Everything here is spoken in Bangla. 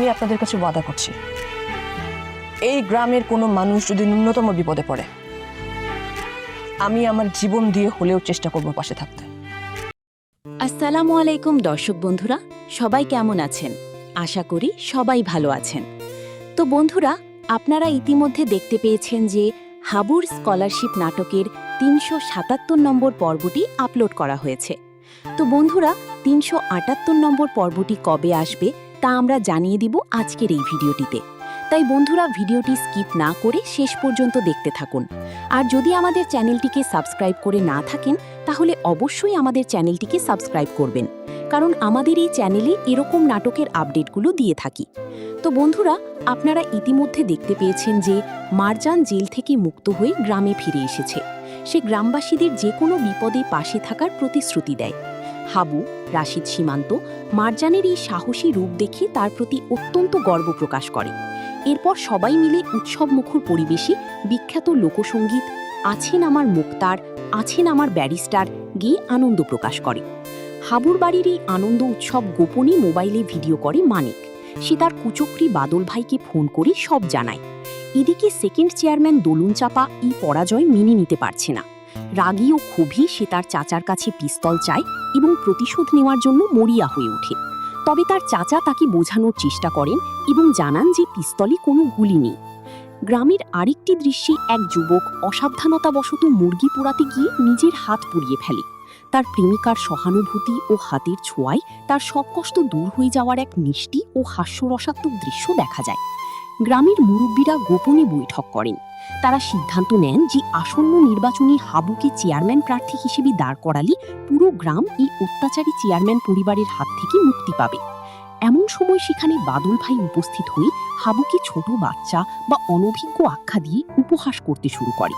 আমি আপনাদের কাছে ওয়াদা করছি, এই গ্রামের কোনো মানুষ যদি ন্যূনতম বিপদে পড়ে, আমি আমার জীবন দিয়ে হলেও চেষ্টা করব পাশে থাকতে। আসসালামু আলাইকুম দর্শক বন্ধুরা, সবাই কেমন আছেন? আশা করি সবাই ভালো আছেন। তো বন্ধুরা, আপনারা ইতিমধ্যে দেখতে পেয়েছেন যে হাবুর স্কলারশিপ নাটকের ৩৭৭ নম্বর পর্বটি আপলোড করা হয়েছে। তো বন্ধুরা, ৩৭৮ নম্বর পর্বটি কবে আসবে তা আমরা জানিয়ে দিব আজকের এই ভিডিওটিতে। তাই বন্ধুরা, ভিডিওটি স্কিপ না করে শেষ পর্যন্ত দেখতে থাকুন। আর যদি আমাদের চ্যানেলটিকে সাবস্ক্রাইব করে না থাকেন, তাহলে অবশ্যই আমাদের চ্যানেলটিকে সাবস্ক্রাইব করবেন, কারণ আমাদের এই চ্যানেলে এরকম নাটকের আপডেটগুলো দিয়ে থাকি। তো বন্ধুরা, আপনারা ইতিমধ্যে দেখতে পেয়েছেন যে মারজান জেল থেকে মুক্ত হয়ে গ্রামে ফিরে এসেছে। সে গ্রামবাসীদের যে কোনো বিপদে পাশে থাকার প্রতিশ্রুতি দেয়। হাবু, রাশিদ সীমান্ত মারজানের এই সাহসী রূপ দেখে তার প্রতি অত্যন্ত গর্ব প্রকাশ করে। এরপর সবাই মিলে উৎসবমুখর পরিবেশে বিখ্যাত লোকসঙ্গীত আছেন আমার মুক্তার, আছেন আমার ব্যারিস্টার গিয়ে আনন্দ প্রকাশ করে। হাবুর বাড়ির এই আনন্দ উৎসব গোপনে মোবাইলে ভিডিও করে মানিক। সে তার কুচক্রী বাদল ভাইকে ফোন করে সব জানায়। এদিকে সেকেন্ড চেয়ারম্যান দোলন চাপা এই পরাজয় মেনে নিতে পারছে না। রাগী ও ক্ষোভে সে তার চাচার কাছে পিস্তল চায় এবং প্রতিশোধ নেওয়ার জন্য মরিয়া হয়ে ওঠে। তবে তার চাচা তাকে বোঝানোর চেষ্টা করেন এবং জানান যে পিস্তলে কোনো গুলি নেই। গ্রামের আরেকটি দৃশ্যে এক যুবক অসাবধানতাবশত মুরগি পোড়াতে গিয়ে নিজের হাত পুড়িয়ে ফেলে। তার প্রেমিকার সহানুভূতি ও হাতের ছোঁয়ায় তার সব কষ্ট দূর হয়ে যাওয়ার এক মিষ্টি ও হাস্যরসাত্মক দৃশ্য দেখা যায়। গ্রামের মুরব্বীরা গোপনে বৈঠক করেন। তারা সিদ্ধান্ত নেন যে আসন্ন নির্বাচনে হাবুকে চেয়ারম্যান প্রার্থী হিসেবে দাঁড় করালে পুরো গ্রাম এই অত্যাচারী চেয়ারম্যান পরিবারের হাত থেকে মুক্তি পাবে। এমন সময় সেখানে বাদল ভাই উপস্থিত হয়ে হাবুকে ছোট বাচ্চা বা অনভিজ্ঞ আখ্যা দিয়ে উপহাস করতে শুরু করে।